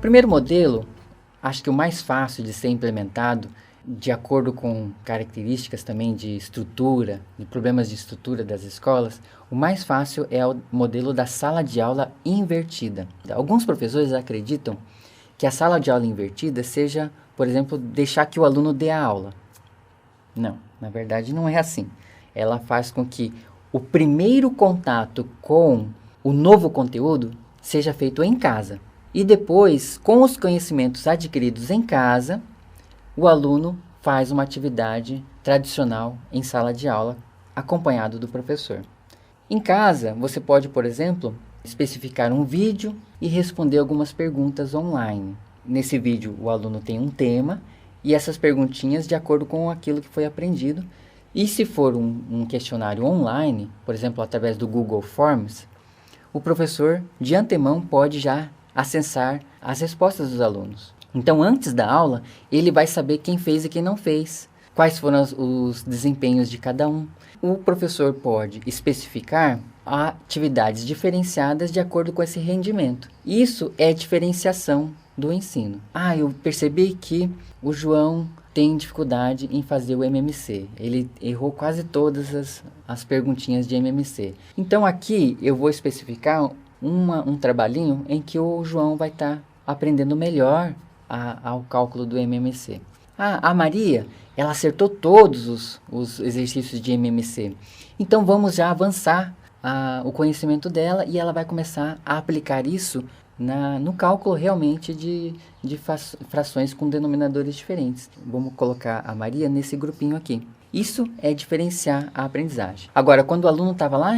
primeiro modelo, acho que o mais fácil de ser implementado, de acordo com características também de estrutura, de problemas de estrutura das escolas, o mais fácil é o modelo da sala de aula invertida. Alguns professores acreditam que a sala de aula invertida seja, por exemplo, deixar que o aluno dê a aula. Não, na verdade não é assim. Ela faz com que o primeiro contato com o novo conteúdo seja feito em casa. E depois, com os conhecimentos adquiridos em casa, o aluno faz uma atividade tradicional em sala de aula, acompanhado do professor. Em casa, você pode, por exemplo, especificar um vídeo e responder algumas perguntas online. Nesse vídeo, o aluno tem um tema e essas perguntinhas de acordo com aquilo que foi aprendido. E se for um questionário online, por exemplo, através do Google Forms, o professor, de antemão, pode já acessar as respostas dos alunos. Então, antes da aula, ele vai saber quem fez e quem não fez, quais foram os desempenhos de cada um. O professor pode especificar atividades diferenciadas de acordo com esse rendimento. Isso é diferenciação do ensino. Eu percebi que o João tem dificuldade em fazer o MMC. Ele errou quase todas as perguntinhas de MMC. Então, aqui eu vou especificar um trabalhinho em que o João vai estar aprendendo melhor ao cálculo do MMC. A Maria, ela acertou todos os exercícios de MMC. Então vamos já avançar o conhecimento dela e ela vai começar a aplicar isso no cálculo realmente de frações com denominadores diferentes. Vamos colocar a Maria nesse grupinho aqui. Isso é diferenciar a aprendizagem. Agora, quando o aluno estava lá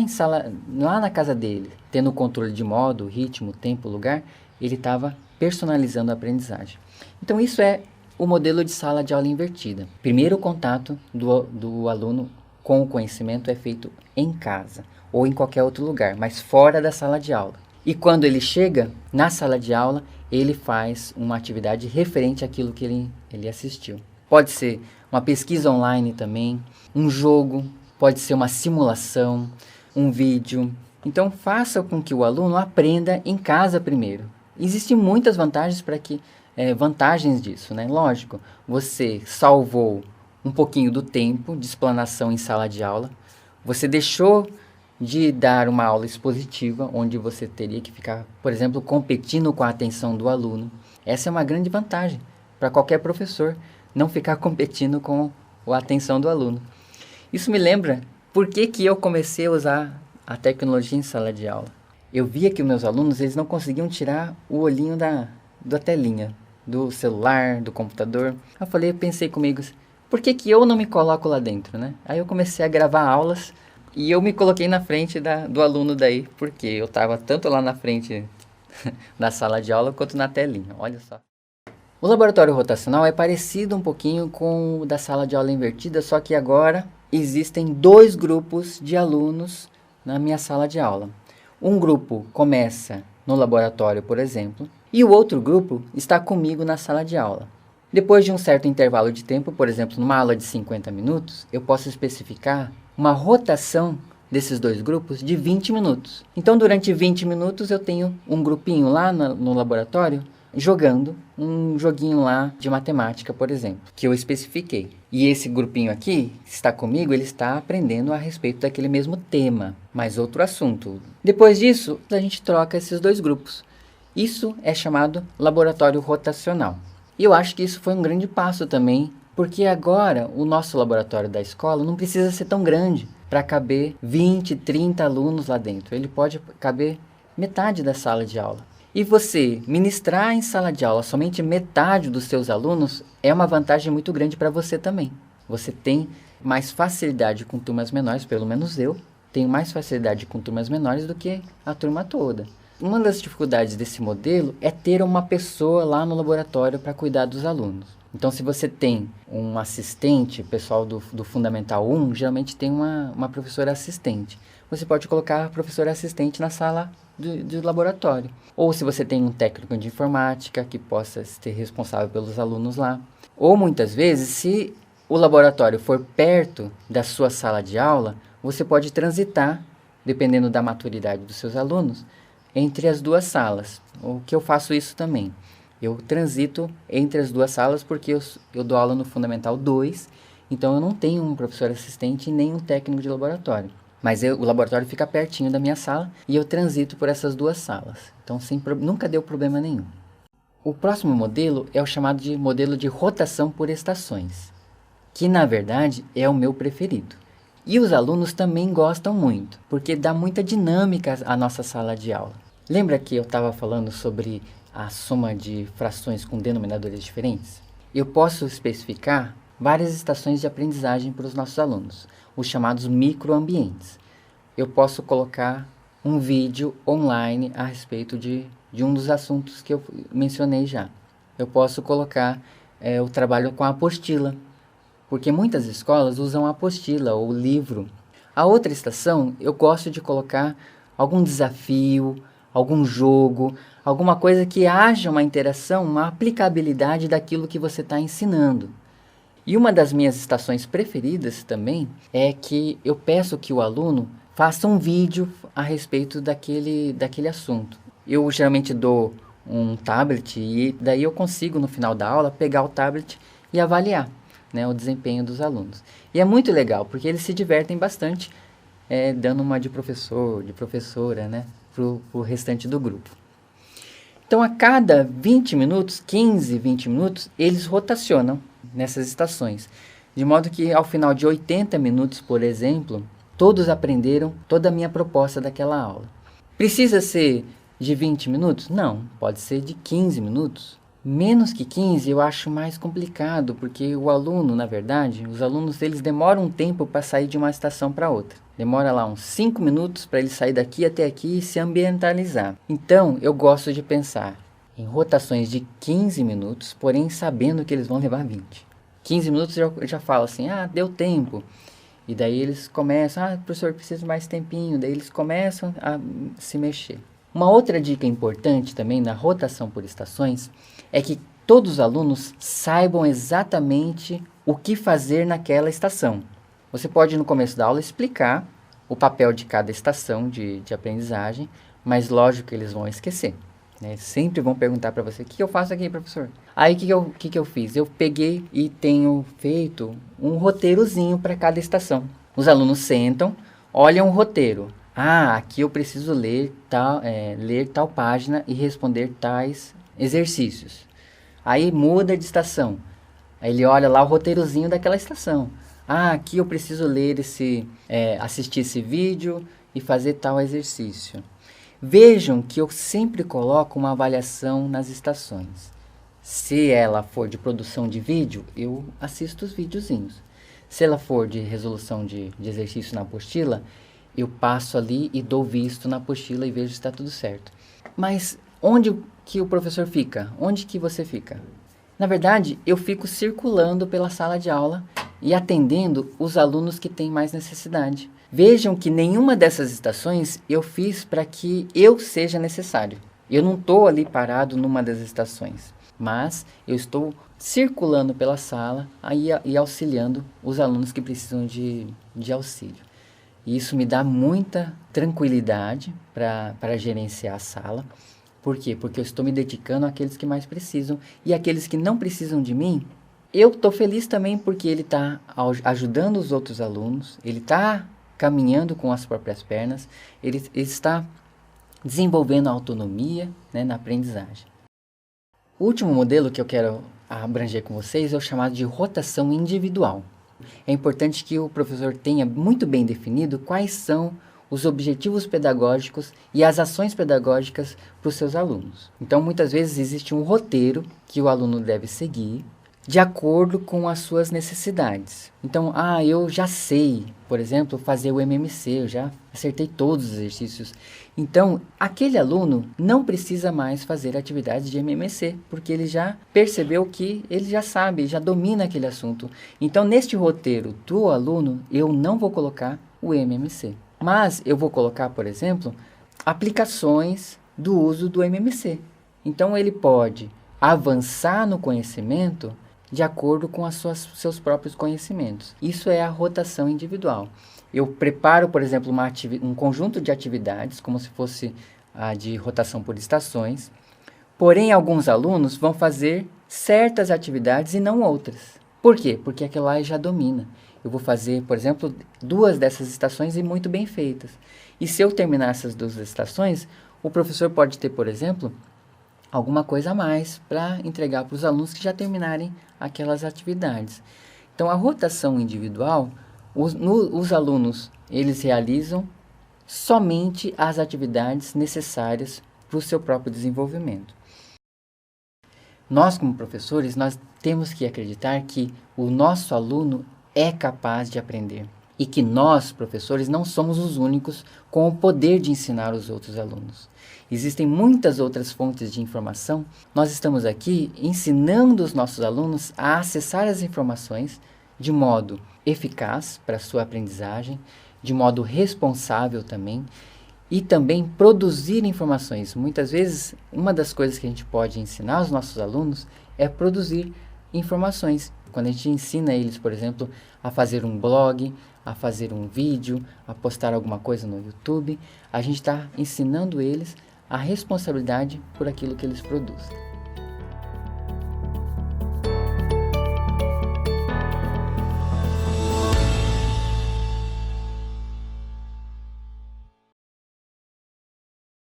na casa dele, tendo o controle de modo, ritmo, tempo, lugar, ele estava personalizando a aprendizagem. Então, isso é o modelo de sala de aula invertida. Primeiro, o contato do aluno com o conhecimento é feito em casa ou em qualquer outro lugar, mas fora da sala de aula. E quando ele chega na sala de aula, ele faz uma atividade referente àquilo que ele assistiu. Pode ser uma pesquisa online também, um jogo, pode ser uma simulação, um vídeo. Então, faça com que o aluno aprenda em casa primeiro. Existem muitas vantagens disso, né? Lógico, você salvou um pouquinho do tempo de explanação em sala de aula, você deixou de dar uma aula expositiva, onde você teria que ficar, por exemplo, competindo com a atenção do aluno. Essa é uma grande vantagem para qualquer professor, não ficar competindo com a atenção do aluno. Isso me lembra por que eu comecei a usar a tecnologia em sala de aula. Eu via que os meus alunos eles não conseguiam tirar o olhinho da telinha, do celular, do computador. Eu pensei comigo, por que eu não me coloco lá dentro, né? Aí eu comecei a gravar aulas e eu me coloquei na frente do aluno daí, porque eu estava tanto lá na frente da sala de aula quanto na telinha, olha só. O laboratório rotacional é parecido um pouquinho com o da sala de aula invertida, só que agora existem 2 grupos de alunos na minha sala de aula. Um grupo começa no laboratório, por exemplo, e o outro grupo está comigo na sala de aula. Depois de um certo intervalo de tempo, por exemplo, numa aula de 50 minutos, eu posso especificar uma rotação desses 2 grupos de 20 minutos. Então, durante 20 minutos, eu tenho um grupinho lá no laboratório jogando um joguinho lá de matemática, por exemplo, que eu especifiquei. E esse grupinho aqui, que está comigo, ele está aprendendo a respeito daquele mesmo tema, mas outro assunto. Depois disso, a gente troca esses 2 grupos. Isso é chamado laboratório rotacional. E eu acho que isso foi um grande passo também, porque agora o nosso laboratório da escola não precisa ser tão grande para caber 20, 30 alunos lá dentro. Ele pode caber metade da sala de aula. E você ministrar em sala de aula somente metade dos seus alunos é uma vantagem muito grande para você também. Você tem mais facilidade com turmas menores, pelo menos eu tenho mais facilidade com turmas menores do que a turma toda. Uma das dificuldades desse modelo é ter uma pessoa lá no laboratório para cuidar dos alunos. Então, se você tem um assistente, pessoal do Fundamental 1, geralmente tem uma professora assistente. Você pode colocar a professora assistente na sala do laboratório. Ou se você tem um técnico de informática que possa ser responsável pelos alunos lá. Ou muitas vezes, se o laboratório for perto da sua sala de aula, você pode transitar, dependendo da maturidade dos seus alunos, entre as 2 salas. O que eu faço isso também. Eu transito entre as duas salas porque eu dou aula no Fundamental 2, então eu não tenho um professor assistente nem um técnico de laboratório. Mas o laboratório fica pertinho da minha sala e eu transito por essas duas salas. Então nunca deu problema nenhum. O próximo modelo é o chamado de modelo de rotação por estações, que na verdade é o meu preferido. E os alunos também gostam muito, porque dá muita dinâmica à nossa sala de aula. Lembra que eu estava falando sobre a soma de frações com denominadores diferentes? Eu posso especificar várias estações de aprendizagem para os nossos alunos, os chamados microambientes. Eu posso colocar um vídeo online a respeito de um dos assuntos que eu mencionei já. Eu posso colocar o trabalho com a apostila, porque muitas escolas usam a apostila ou livro. A outra estação, eu gosto de colocar algum desafio, algum jogo, alguma coisa que haja uma interação, uma aplicabilidade daquilo que você está ensinando. E uma das minhas estações preferidas também é que eu peço que o aluno faça um vídeo a respeito daquele assunto. Eu geralmente dou um tablet e daí eu consigo no final da aula pegar o tablet e avaliar, né, o desempenho dos alunos. E é muito legal, porque eles se divertem bastante dando uma de professor, de professora, né, pro restante do grupo. Então, a cada 20 minutos, 15, 20 minutos, eles rotacionam nessas estações. De modo que, ao final de 80 minutos, por exemplo, todos aprenderam toda a minha proposta daquela aula. Precisa ser de 20 minutos? Não, pode ser de 15 minutos. Menos que 15 eu acho mais complicado, porque o aluno, na verdade, os alunos eles demoram um tempo para sair de uma estação para outra. Demora lá uns 5 minutos para ele sair daqui até aqui e se ambientalizar. Então, eu gosto de pensar em rotações de 15 minutos, porém sabendo que eles vão levar 20. 15 minutos eu já falo assim, deu tempo. E daí eles começam, professor, preciso mais tempinho. Daí eles começam a se mexer. Uma outra dica importante também na rotação por estações é que todos os alunos saibam exatamente o que fazer naquela estação. Você pode no começo da aula explicar o papel de cada estação de aprendizagem, mas lógico que eles vão esquecer, né? Sempre vão perguntar para você, o que eu faço aqui, professor? Aí o que eu fiz? Eu peguei e tenho feito um roteirozinho para cada estação. Os alunos sentam, olham o roteiro. Aqui eu preciso ler tal página e responder tais exercícios. Aí muda de estação. Aí ele olha lá o roteirozinho daquela estação. Aqui eu preciso ler assistir esse vídeo e fazer tal exercício. Vejam que eu sempre coloco uma avaliação nas estações. Se ela for de produção de vídeo, eu assisto os videozinhos. Se ela for de resolução de exercício na apostila, eu passo ali e dou visto na apostila e vejo se está tudo certo. Mas onde que o professor fica? Onde que você fica? Na verdade, eu fico circulando pela sala de aula e atendendo os alunos que têm mais necessidade. Vejam que nenhuma dessas estações eu fiz para que eu seja necessário. Eu não estou ali parado numa das estações, mas eu estou circulando pela sala e auxiliando os alunos que precisam de auxílio. E isso me dá muita tranquilidade para gerenciar a sala. Por quê? Porque eu estou me dedicando àqueles que mais precisam. E aqueles que não precisam de mim, eu estou feliz também porque ele está ajudando os outros alunos, ele está caminhando com as próprias pernas, ele está desenvolvendo a autonomia, né, na aprendizagem. O último modelo que eu quero abranger com vocês é o chamado de rotação individual. É importante que o professor tenha muito bem definido quais são os objetivos pedagógicos e as ações pedagógicas para os seus alunos. Então, muitas vezes existe um roteiro que o aluno deve seguir de acordo com as suas necessidades. Então, eu já sei, por exemplo, fazer o MMC, eu já acertei todos os exercícios. Então, aquele aluno não precisa mais fazer atividades de MMC, porque ele já percebeu que ele já sabe, já domina aquele assunto. Então, neste roteiro do aluno, eu não vou colocar o MMC. Mas eu vou colocar, por exemplo, aplicações do uso do MMC. Então, ele pode avançar no conhecimento de acordo com seus próprios conhecimentos. Isso é a rotação individual. Eu preparo, por exemplo, um conjunto de atividades, como se fosse a de rotação por estações, Porém, alguns alunos vão fazer certas atividades e não outras. Por quê? Porque aquilo lá já domina. Eu vou fazer, por exemplo, 2 dessas estações e muito bem feitas. E se eu terminar essas 2 estações, o professor pode ter, por exemplo, alguma coisa a mais para entregar para os alunos que já terminarem aquelas atividades. Então, a rotação individual, os alunos, eles realizam somente as atividades necessárias para o seu próprio desenvolvimento. Nós, como professores, nós temos que acreditar que o nosso aluno é capaz de aprender e que nós, professores, não somos os únicos com o poder de ensinar os outros alunos. Existem muitas outras fontes de informação. Nós estamos aqui ensinando os nossos alunos a acessar as informações de modo eficaz para a sua aprendizagem, de modo responsável também, e também produzir informações. Muitas vezes, uma das coisas que a gente pode ensinar aos nossos alunos é produzir informações. Quando a gente ensina eles, por exemplo, a fazer um blog, a fazer um vídeo, a postar alguma coisa no YouTube, a gente está ensinando eles a responsabilidade por aquilo que eles produzem.